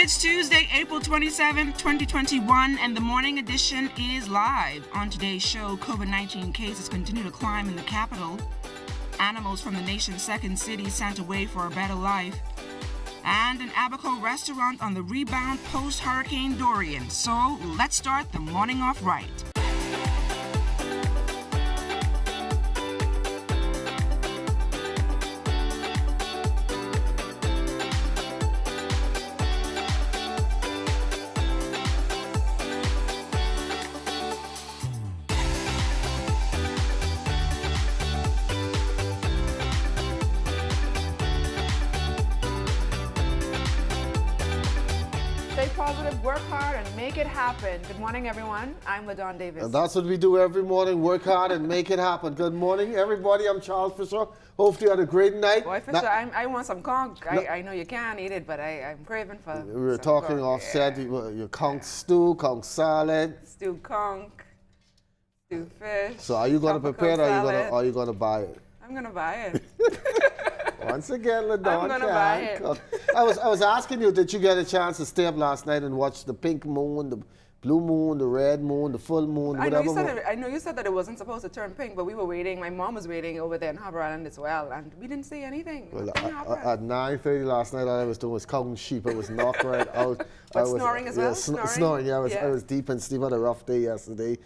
It's Tuesday, April 27th, 2021, and the morning edition is live. On today's show, COVID-19 cases continue to climb in the capital. Animals from the nation's second city sent away for a better life. And an Avocado restaurant on the rebound post-Hurricane Dorian. So let's start the morning off right. Stay positive, work hard, and make it happen. Good morning, everyone. I'm LaDawn Davis. And that's what we do every morning, work hard and make it happen. Good morning, everybody. I'm Charles Fisher. Hopefully you had a great night. Boy, Fisher, I want some conch. I know you can't eat it, but I'm craving for We were some talking conch. offset, your conch stew, conch salad. Stew conch, stew fish. So are you going to tropical prepare it or salad. are you going to buy it? I'm going to buy it. Once again, LaDawn I'm gonna buy it. cook. I was asking you, did you get a chance to stay up last night and watch the pink moon, the blue moon, the red moon, the full moon, I know, whatever? I know you said that it wasn't supposed to turn pink, but we were waiting. My mom was waiting over there in Harbor Island as well, and we didn't see anything. Well, Nothing happened. at 9:30 last night, all I was doing was counting sheep. I was knocked right out. I was snoring as well? Snoring. Yeah, Yeah. I was deep in sleep. I had a rough day yesterday.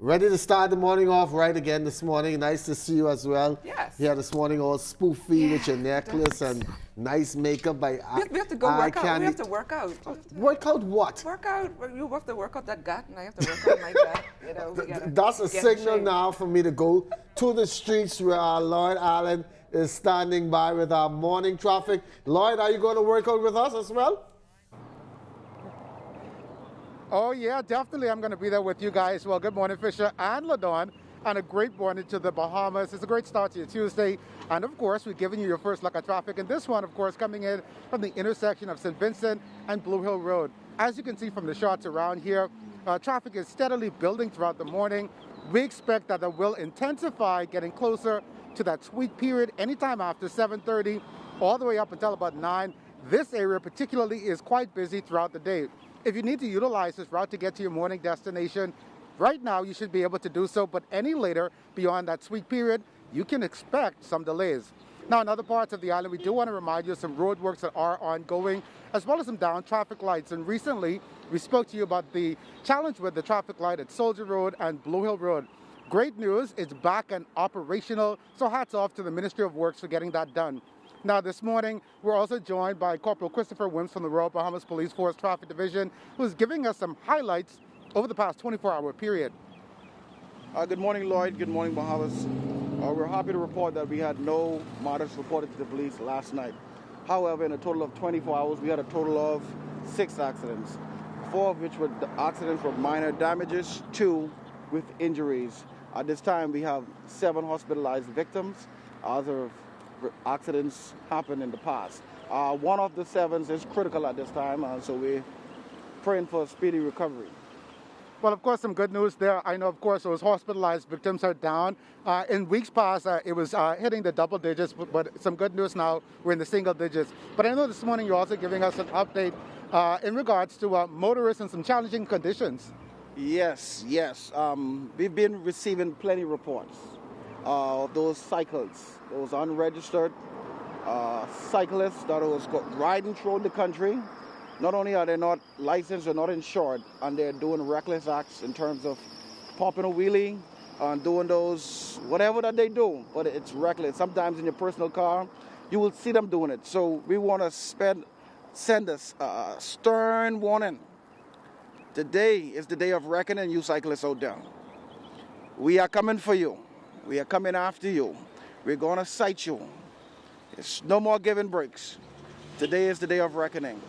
Ready to start the morning off right again this morning. Nice to see you as well. Yes. Here this morning, all spoofy with your necklace and nice makeup by We have to go work out. We have to work out. Work out what? Work out. You have to work out that gut, and I have to work out my gut. You know, we gotta That's a get in signal shape. now for me to go to the streets where our Lloyd Allen is standing by with our morning traffic. Lloyd, are you going to work out with us as well? Oh, yeah, definitely. I'm going to be there with you guys. Well, good morning, Fisher and LaDawn, and a great morning to the Bahamas. It's a great start to your Tuesday. And, of course, we're giving you your first look at traffic. And this one, of course, coming in from the intersection of St. Vincent and Blue Hill Road. As you can see from the shots around here, traffic is steadily building throughout the morning. We expect that it will intensify, getting closer to that sweet period anytime after 7:30, all the way up until about 9. This area particularly is quite busy throughout the day. If you need to utilize this route to get to your morning destination, right now you should be able to do so, but any later beyond that sweet period, you can expect some delays. Now, in other parts of the island, we do want to remind you of some road works that are ongoing, as well as some down traffic lights. And recently, we spoke to you about the challenge with the traffic light at Soldier Road and Blue Hill Road. Great news, it's back and operational, so hats off to the Ministry of Works for getting that done. Now, this morning, we're also joined by Corporal Christopher Wims from the Royal Bahamas Police Force Traffic Division, who's giving us some highlights over the past 24-hour period. Good morning, Lloyd. Good morning, Bahamas. We're happy to report that we had no matters reported to the police last night. However, in a total of 24 hours, we had a total of 6 accidents, 4 of which were accidents with minor damages, 2 with injuries. At this time, we have 7 hospitalized victims. Other accidents happened in the past. One of the 7 is critical at this time, so we're praying for a speedy recovery. Well, of course, some good news there. I know, of course, those hospitalized victims are down. In weeks past, it was hitting the double digits, but some good news now, we're in the single digits. But I know this morning you're also giving us an update in regards to motorists and some challenging conditions. Yes. We've been receiving plenty of reports of those cycles, those unregistered cyclists that was riding through the country. Not only are they not licensed or not insured, and they're doing reckless acts in terms of popping a wheelie and doing those, whatever that they do, but it's reckless. Sometimes in your personal car, you will see them doing it. So we want to send a stern warning. Today is the day of reckoning, you cyclists out there. We are coming for you. We are coming after you. We're going to cite you. It's no more giving breaks. Today is the day of reckoning.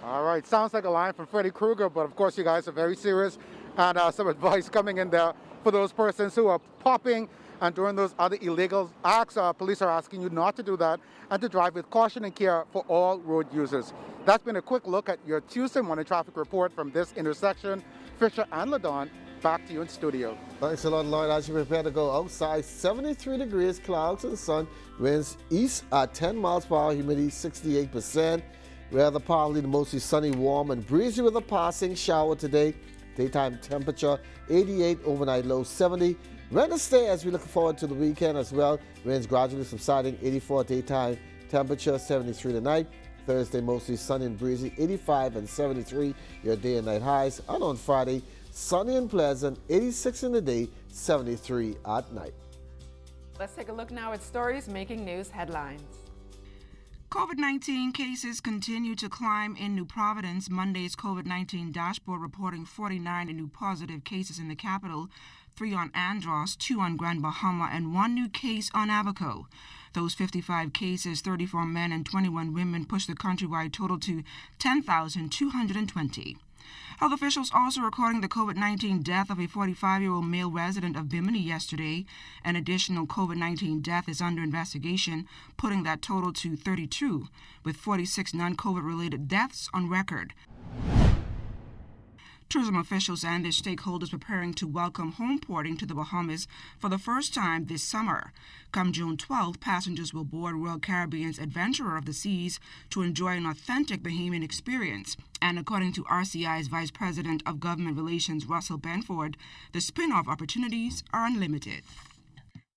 All right, sounds like a line from Freddy Krueger, but of course you guys are very serious, and some advice coming in there for those persons who are popping and doing those other illegal acts. Police are asking you not to do that and to drive with caution and care for all road users. That's been a quick look at your Tuesday morning traffic report from this intersection. Fisher and LaDawn, back to you in studio. Thanks a lot, Lloyd. As you prepare to go outside, 73 degrees, clouds and sun, winds east at 10 miles per hour, humidity 68%. Weather partly to mostly sunny, warm, and breezy with a passing shower today. Daytime temperature 88, overnight low 70. Wednesday, as we look forward to the weekend as well, winds gradually subsiding, 84 daytime temperature, 73 tonight. Thursday, mostly sunny and breezy, 85 and 73, your day and night highs. And on Friday, sunny and pleasant, 86 in the day, 73 at night. Let's take a look now at stories making news headlines. COVID-19 cases continue to climb in New Providence. Monday's COVID-19 dashboard reporting 49 new positive cases in the capital, 3 on Andros, 2 on Grand Bahama, and 1 new case on Avocado. Those 55 cases, 34 men and 21 women, pushed the countrywide total to 10,220. Health officials also recording the COVID-19 death of a 45-year-old male resident of Bimini yesterday. An additional COVID-19 death is under investigation, putting that total to 32, with 46 non-COVID-related deaths on record. Tourism officials and their stakeholders preparing to welcome home porting to the Bahamas for the first time this summer. Come June 12th, passengers will board Royal Caribbean's Adventurer of the Seas to enjoy an authentic Bahamian experience. And according to RCI's Vice President of Government Relations, Russell Benford, the spin-off opportunities are unlimited.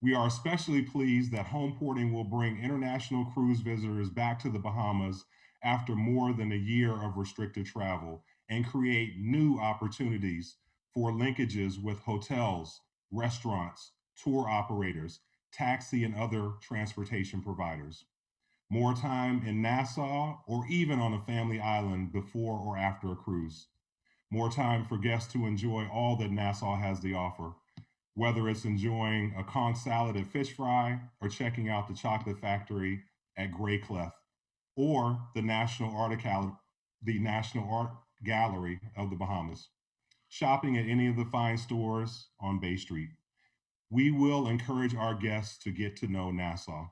We are especially pleased that home porting will bring international cruise visitors back to the Bahamas after more than a year of restricted travel, and create new opportunities for linkages with hotels, restaurants, tour operators, taxi and other transportation providers. More time in Nassau or even on a family island before or after a cruise. More time for guests to enjoy all that Nassau has to offer, whether it's enjoying a conch salad at Fish Fry or checking out the chocolate factory at Grey Clef or the National Art Gallery of the Bahamas, shopping at any of the fine stores on Bay Street. We will encourage our guests to get to know Nassau.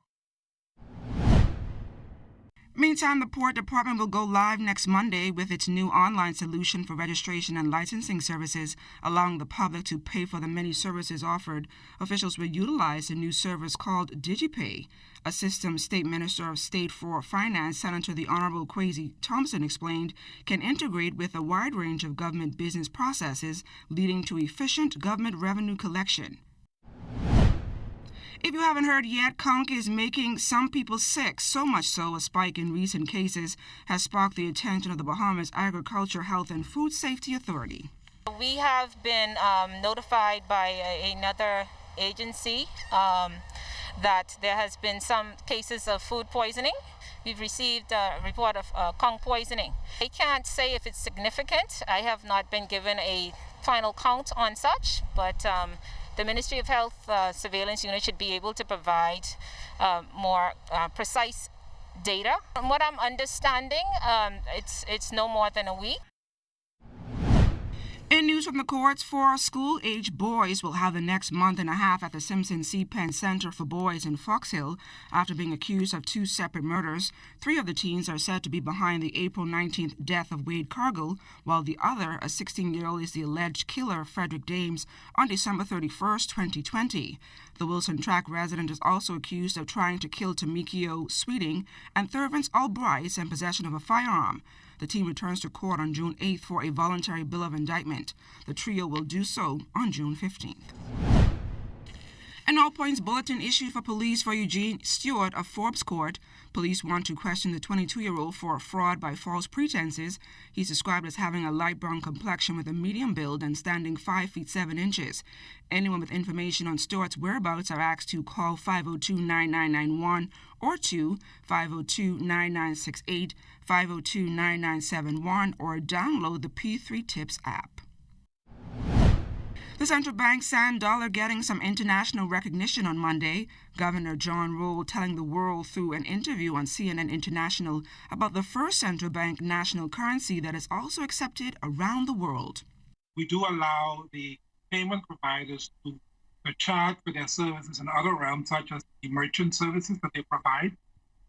Meantime, the Port Department will go live next Monday with its new online solution for registration and licensing services, allowing the public to pay for the many services offered. Officials will utilize the new service called DigiPay, a system State Minister of State for Finance, Senator the Honorable Kwesi Thompson, explained can integrate with a wide range of government business processes, leading to efficient government revenue collection. If you haven't heard yet, conch is making some people sick, so much so a spike in recent cases has sparked the attention of the Bahamas Agriculture, Health and Food Safety Authority. We have been notified by another agency that there has been some cases of food poisoning. We've received a report of conch poisoning. I can't say if it's significant. I have not been given a final count on such, but the Ministry of Health Surveillance Unit should be able to provide more precise data. From what I'm understanding, it's no more than a week. In news from the courts, 4 school-age boys will have the next month and a half at the Simpson C. Penn Center for Boys in Fox Hill after being accused of 2 separate murders. 3 of the teens are said to be behind the April 19th death of Wade Cargill, while the other, a 16-year-old, is the alleged killer, Frederick Dames, on December 31st, 2020. The Wilson Track resident is also accused of trying to kill Tamikio Sweeting and Thurvance Albright in possession of a firearm. The team returns to court on June 8th for a voluntary bill of indictment. The trio will do so on June 15th. An all-points bulletin issued for police for Eugene Stewart of Forbes Court. Police want to question the 22-year-old for fraud by false pretenses. He's described as having a light brown complexion with a medium build and standing 5 feet 7 inches. Anyone with information on Stewart's whereabouts are asked to call 502-9991 or to 502-9968, 502-9971, or download the P3 Tips app. The central bank sand dollar getting some international recognition on Monday. Governor John Rowell telling the world through an interview on CNN International about the first central bank national currency that is also accepted around the world. We do allow the payment providers to charge for their services in other realms, such as the merchant services that they provide.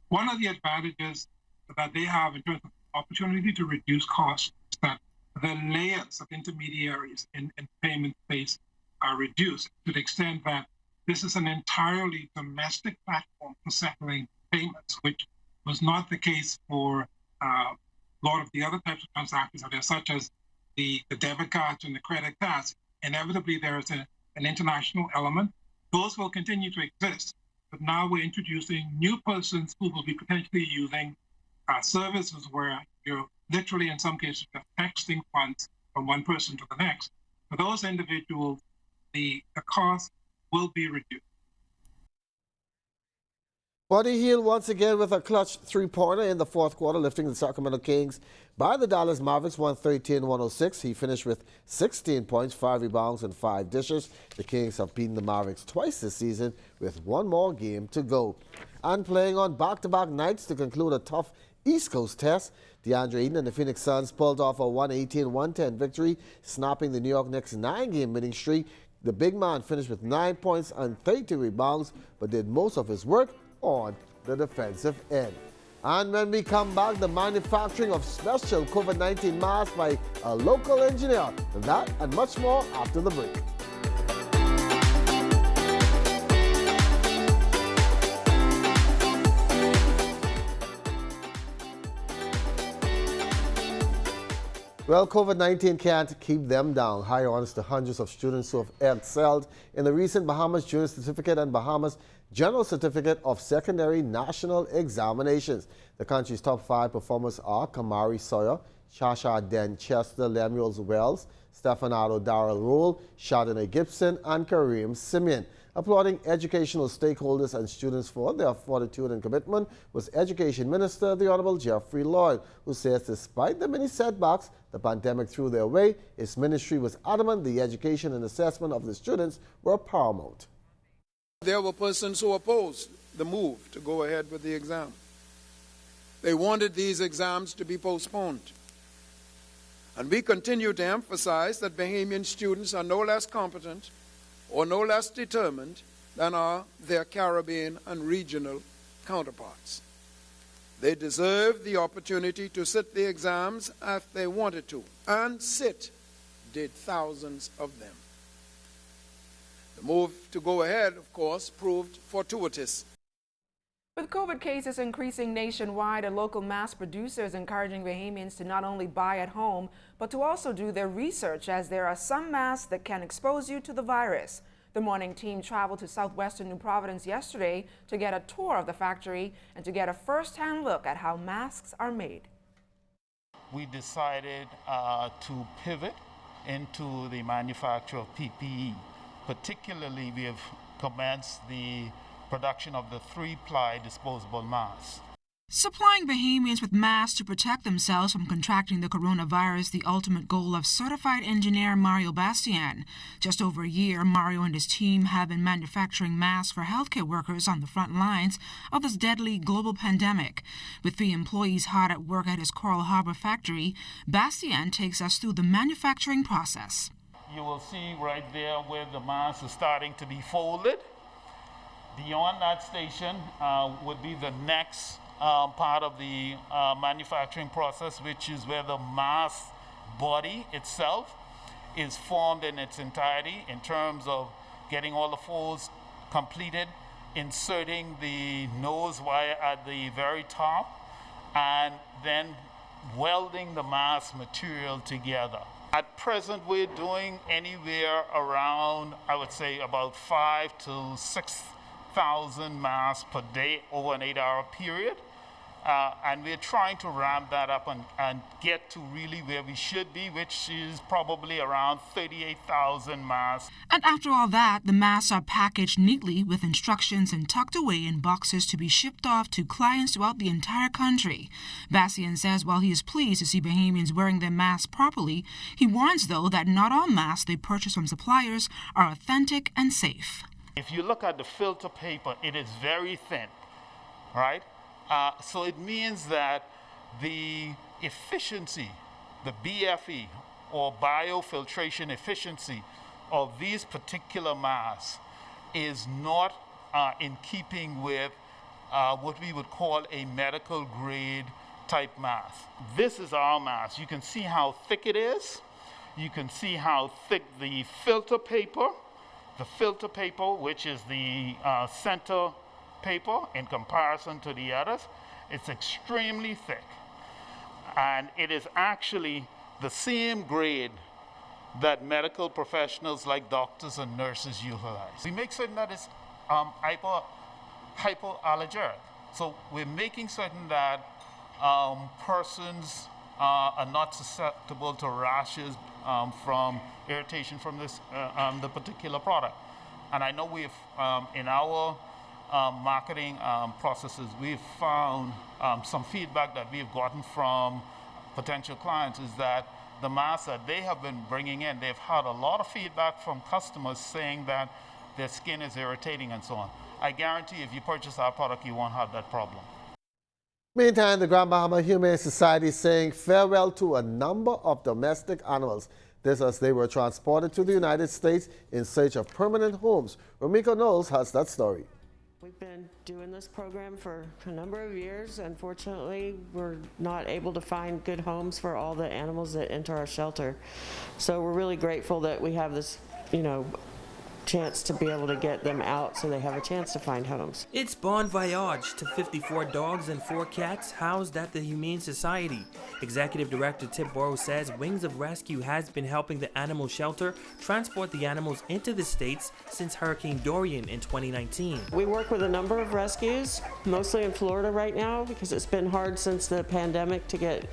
One of the advantages that they have in terms of opportunity to reduce costs is that the layers of intermediaries in payment space are reduced to the extent that this is an entirely domestic platform for settling payments, which was not the case for a lot of the other types of transactions out there, such as the debit cards and the credit cards. Inevitably, there is an international element. Those will continue to exist, but now we're introducing new persons who will be potentially using services where you're literally, in some cases, texting funds from one person to the next. For those individuals, the cost will be reduced. Buddy Hield once again with a clutch three-pointer in the fourth quarter, lifting the Sacramento Kings by the Dallas Mavericks 113-106. He finished with 16 points, 5 rebounds, and 5 dishes. The Kings have beaten the Mavericks twice this season with one more game to go. And playing on back-to-back nights to conclude a tough East Coast test, DeAndre Ayton and the Phoenix Suns pulled off a 118-110 victory, snapping the New York Knicks' 9-game winning streak. The big man finished with 9 points and 32 rebounds, but did most of his work on the defensive end. And when we come back, the manufacturing of special COVID-19 masks by a local engineer. That and much more after the break. Well, COVID-19 can't keep them down. High honors to hundreds of students who have excelled in the recent Bahamas Junior Certificate and Bahamas General Certificate of Secondary National Examinations. The country's top 5 performers are Kamari Sawyer, Shasha Denchester, Lemuel Wells, Stefano Darrell Rule, Chardonnay Gibson, and Kareem Simeon. Applauding educational stakeholders and students for their fortitude and commitment was Education Minister, the Honorable Jeffrey Lloyd, who says despite the many setbacks the pandemic threw their way, his ministry was adamant the education and assessment of the students were paramount. There were persons who opposed the move to go ahead with the exam. They wanted these exams to be postponed. And we continue to emphasize that Bahamian students are no less competent or no less determined than are their Caribbean and regional counterparts. They deserve the opportunity to sit the exams if they wanted to, and sit did thousands of them. The move to go ahead, of course, proved fortuitous. With COVID cases increasing nationwide, a local mask producer is encouraging Bahamians to not only buy at home, but to also do their research, as there are some masks that can expose you to the virus. The morning team traveled to southwestern New Providence yesterday to get a tour of the factory and to get a first-hand look at how masks are made. We decided to pivot into the manufacture of PPE. Particularly, we have commenced the production of the 3-ply disposable masks. Supplying Bahamians with masks to protect themselves from contracting the coronavirus, the ultimate goal of certified engineer Mario Bastian. Just over a year, Mario and his team have been manufacturing masks for healthcare workers on the front lines of this deadly global pandemic. With 3 employees hard at work at his Coral Harbor factory, Bastian takes us through the manufacturing process. You will see right there where the mask is starting to be folded. Beyond that station would be the next part of the manufacturing process, which is where the mask body itself is formed in its entirety in terms of getting all the folds completed, inserting the nose wire at the very top, and then welding the mask material together. At present, we're doing anywhere around, I would say, about 5,000 to 6,000 masks per day over an 8-hour period. And we're trying to ramp that up and get to really where we should be, which is probably around 38,000 masks. And after all that, the masks are packaged neatly with instructions and tucked away in boxes to be shipped off to clients throughout the entire country. Bastian says while he is pleased to see Bahamians wearing their masks properly, he warns, though, that not all masks they purchase from suppliers are authentic and safe. If you look at the filter paper, it is very thin, right? So it means that the efficiency, the BFE, or biofiltration efficiency of these particular masks is not in keeping with what we would call a medical grade type mask. This is our mask. You can see how thick it is. You can see how thick the filter paper, which is the center paper in comparison to the others, it's extremely thick. And it is actually the same grade that medical professionals like doctors and nurses utilize. We make certain that it's hypoallergenic. So we're making certain that persons are not susceptible to rashes from irritation from this the particular product. And I know we've in our marketing processes, we've found some feedback that we've gotten from potential clients is that the masks that they have been bringing in, they've had a lot of feedback from customers saying that their skin is irritating and so on. I guarantee if you purchase our product, you won't have that problem. Meantime, the Grand Bahama Humane Society is saying farewell to a number of domestic animals. This as they were transported to the United States in search of permanent homes. Romiko Knowles has that story. We've been doing this program for a number of years. Unfortunately, we're not able to find good homes for all the animals that enter our shelter. So we're really grateful that we have this, chance to be able to get them out so they have a chance to find homes. It's bon voyage to 54 dogs and 4 cats housed at the Humane Society. Executive Director Tip Borrow says Wings of Rescue has been helping the animal shelter transport the animals into the States since Hurricane Dorian in 2019. We work with a number of rescues, mostly in Florida right now because it's been hard since the pandemic to get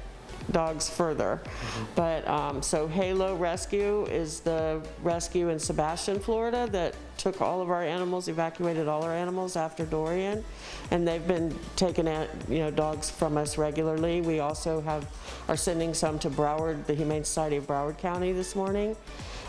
dogs further. But so Halo Rescue is the rescue in Sebastian, Florida that took all of our animals, evacuated all our animals after Dorian, and they've been taking dogs from us regularly. We also are sending some to Broward, the Humane Society of Broward County this morning,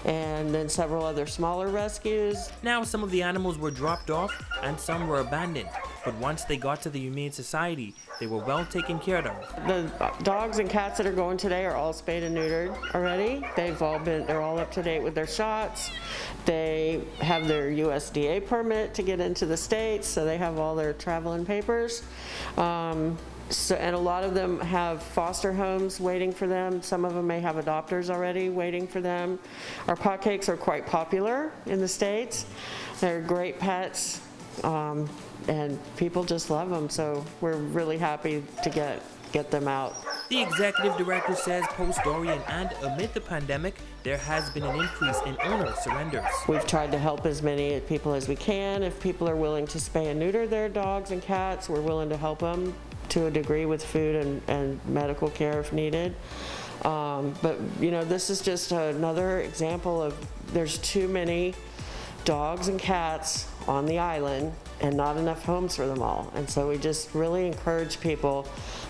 and then several other smaller rescues. Now some of the animals were dropped off and some were abandoned, but once they got to the Humane Society, they were well taken care of. The dogs and cats that are going today are all spayed and neutered already. They're all up to date with their shots. They have their USDA permit to get into the States, so they have all their traveling papers. And a lot of them have foster homes waiting for them. Some of them may have adopters already waiting for them. Our potcakes are quite popular in the States. They're great pets, and people just love them, so we're really happy to get them out. The executive director says post-Dorian and amid the pandemic, there has been an increase in owner surrenders. We've tried to help as many people as we can. If people are willing to spay and neuter their dogs and cats, we're willing to help them to a degree with food and medical care if needed. But this is just another example of there's too many dogs and cats on the island and not enough homes for them all. And so we just really encourage people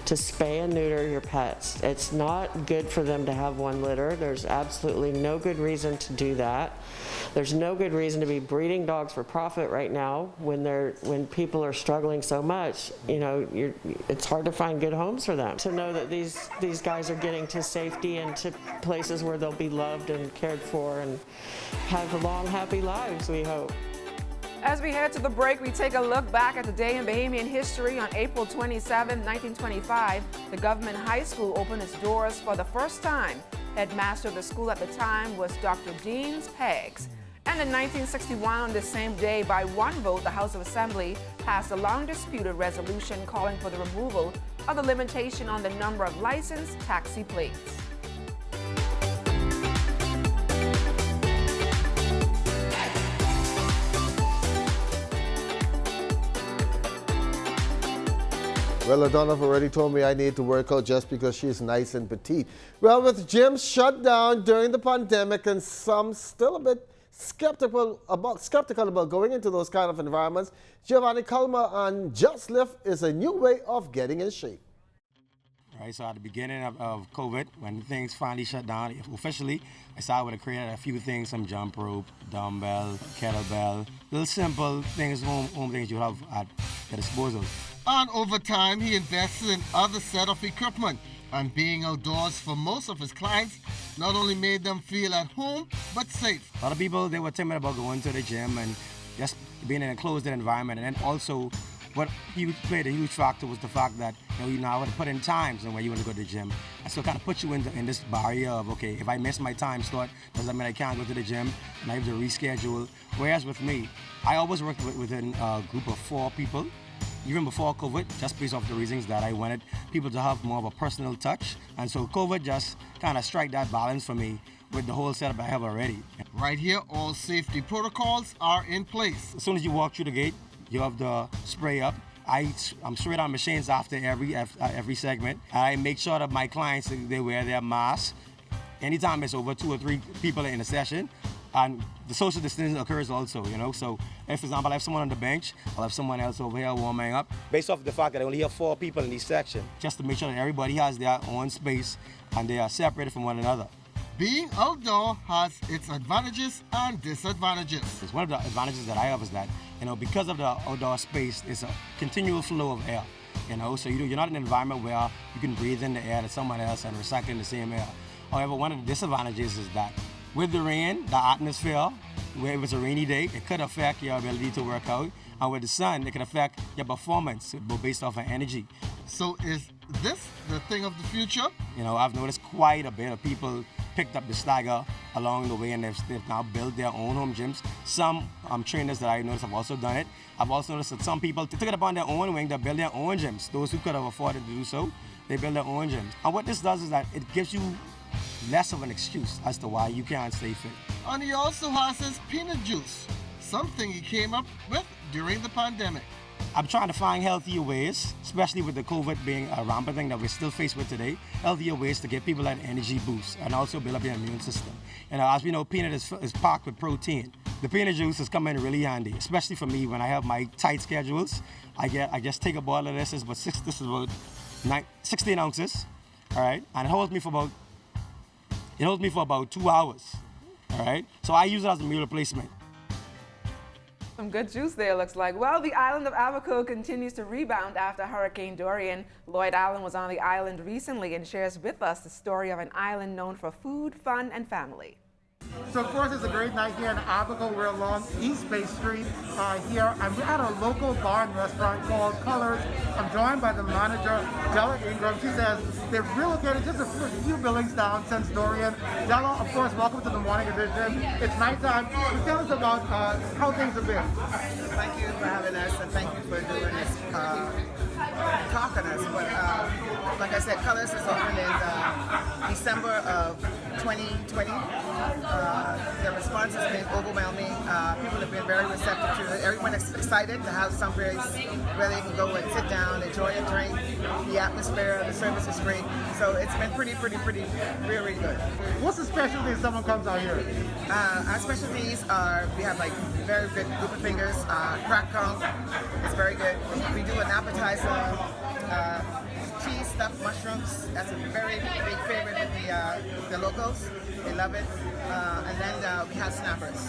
to spay and neuter your pets. It's not good for them to have one litter. There's absolutely no good reason to do that. There's no good reason to be breeding dogs for profit right now when people are struggling so much. It's hard to find good homes for them. To know that these guys are getting to safety and to places where they'll be loved and cared for and have long, happy lives, we hope. As we head to the break, we take a look back at the day in Bahamian history. On April 27, 1925, the government high school opened its doors for the first time. Headmaster of the school at the time was Dr. Deans Peggs. And in 1961, on the same day, by one vote, the House of Assembly passed a long-disputed resolution calling for the removal of the limitation on the number of licensed taxi plates. Well, Adonna already told me I need to work out just because she's nice and petite. Well, with gyms shut down during the pandemic and some still a bit skeptical about going into those kind of environments, Giovanni Culmer on Just Lift is a new way of getting in shape. Right, so at the beginning of COVID, when things finally shut down officially, I started with creating a few things, some jump rope, dumbbell, kettlebell, little simple things, home things you have at your disposal. And over time, he invested in other set of equipment. And being outdoors for most of his clients not only made them feel at home, but safe. A lot of people, they were timid about going to the gym and just being in a closed environment. And then also, what played a huge factor was the fact that you now have to put in times when you want to go to the gym. And so it kind of puts you in this barrier of, okay, if I miss my time slot, does that mean I can't go to the gym? And I have to reschedule. Whereas with me, I always work within a group of 4 people. even before COVID, just based off the reasons that I wanted people to have more of a personal touch. And so COVID just kind of strike that balance for me with the whole setup I have already. Right here, all safety protocols are in place. As soon as you walk through the gate, you have the spray up. I'm straight on machines after every segment. I make sure that my clients, they wear their masks. Anytime it's over 2 or 3 people in a session, and the social distancing occurs also, you know. So if, for example, I have someone on the bench, I'll have someone else over here warming up. Based off the fact that I only have 4 people in each section, just to make sure that everybody has their own space and they are separated from one another. Being outdoor has its advantages and disadvantages. One of the advantages that I have is that, you know, because of the outdoor space, it's a continual flow of air, you know, so you're not in an environment where you can breathe in the air to someone else and recycle the same air. However, one of the disadvantages is that with the rain, the atmosphere, where it was a rainy day, it could affect your ability to work out. And with the sun, it can affect your performance based off of energy. So is this the thing of the future? You know, I've noticed quite a bit of people picked up the stagger along the way, and they've now built their own home gyms. Some trainers that I noticed have also done it. I've also noticed that some people took it upon their own wing to build their own gyms. Those who could have afforded to do so, they build their own gyms. And what this does is that it gives you less of an excuse as to why you can't stay fit. And he also has his peanut juice, something he came up with during the pandemic. I'm trying to find healthier ways, especially with the COVID being a rampant thing that we're still faced with today, healthier ways to give people that energy boost and also build up your immune system. And as we know, peanut is packed with protein. The peanut juice has come in really handy, especially for me when I have my tight schedules. I just take a bottle of this. This is about 16 ounces, all right? And it holds me for about 2 hours, all right? So I use it as a meal replacement. Some good juice there, looks like. Well, the island of Avocado continues to rebound after Hurricane Dorian. Lloyd Allen was on the island recently and shares with us the story of an island known for food, fun, and family. So of course it's a great night here in Avocado. We're along East Bay Street here, and we're at a local bar and restaurant called Colors. I'm joined by the manager, Della Ingram. She says they've relocated just a few buildings down since Dorian. Della, of course, welcome to the morning edition. It's nighttime. Tell us about how things have been. Thank you for having us, and thank you for doing this talk on us. But like I said, Colors is opened in December of 2020. The response has been overwhelming. People have been very receptive to it. Everyone is excited to have some place where they can go and sit down, enjoy a drink. The atmosphere, the service is great. So it's been pretty, really good. What's the specialty if someone comes out here? Our specialties are, we have like very good grouper fingers, crack conch. It's very good. We do an appetizer, cheese stuffed mushrooms. That's a very big favorite with the locals. They love it. And then we have snappers.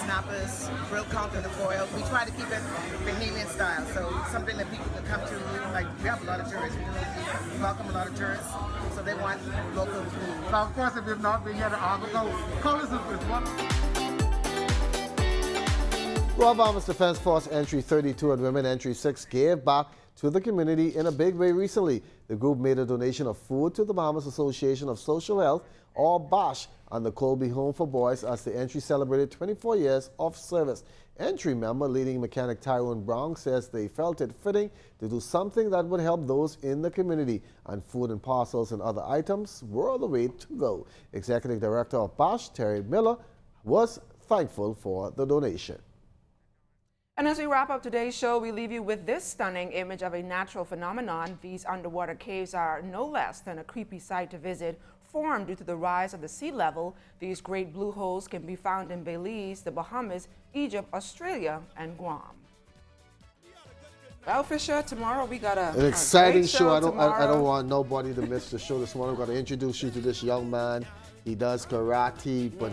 Snappers, grilled conch in the foil. We try to keep it Bahamian style, so something that people can come to. Like, we have a lot of tourists. We welcome a lot of tourists, so they want local food. Now, of course, if you've not been here to Avocado, Colors is one. Well, Bahamas Defense Force Entry 32 and Women Entry 6 gave back to the community in a big way recently. The group made a donation of food to the Bahamas Association of Social Health, or BASH, and the Colby Home for Boys as the Entry celebrated 24 years of service. Entry member, leading mechanic Tyrone Brown, says they felt it fitting to do something that would help those in the community, and food and parcels and other items were the way to go. Executive Director of BASH, Terry Miller, was thankful for the donation. And as we wrap up today's show, we leave you with this stunning image of a natural phenomenon. These underwater caves are no less than a creepy sight to visit. Formed due to the rise of the sea level, these great blue holes can be found in Belize, the Bahamas, Egypt, Australia, and Guam. Well, Fisher, tomorrow we got an exciting show. I don't want nobody to miss the show this morning. I'm going to introduce you to this young man. He does karate, but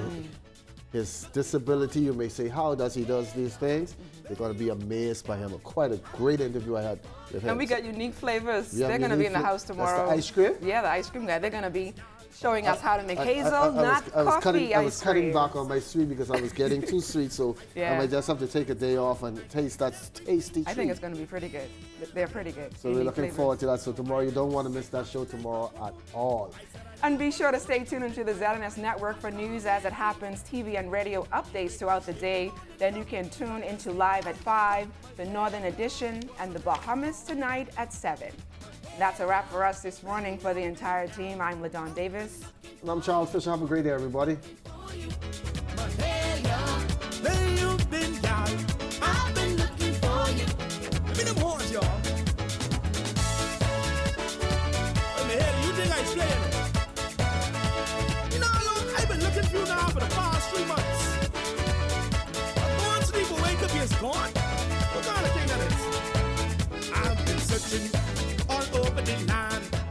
his disability, you may say, how does he does these things? You're going to be amazed by him. Quite a great interview I had with him. And we got unique flavors. They're going to be in the house tomorrow. That's the ice cream? Yeah, the ice cream guy. They're going to be showing us how to make coffee I was cutting back on my sweet because I was getting too sweet, so I might just have to take a day off and taste that tasty treat. I think it's going to be pretty good. They're pretty good. So we're looking forward to that. So tomorrow, you don't want to miss that show tomorrow at all. And be sure to stay tuned into the ZNS Network for news as it happens, TV and radio updates throughout the day. Then you can tune into Live at 5, the Northern Edition, and the Bahamas tonight at 7. That's a wrap for us this morning. For the entire team, I'm LaDon Davis. And I'm Charles Fisher. Have a great day, everybody. Gone? What kind of thing that is? I've been searching all over the land.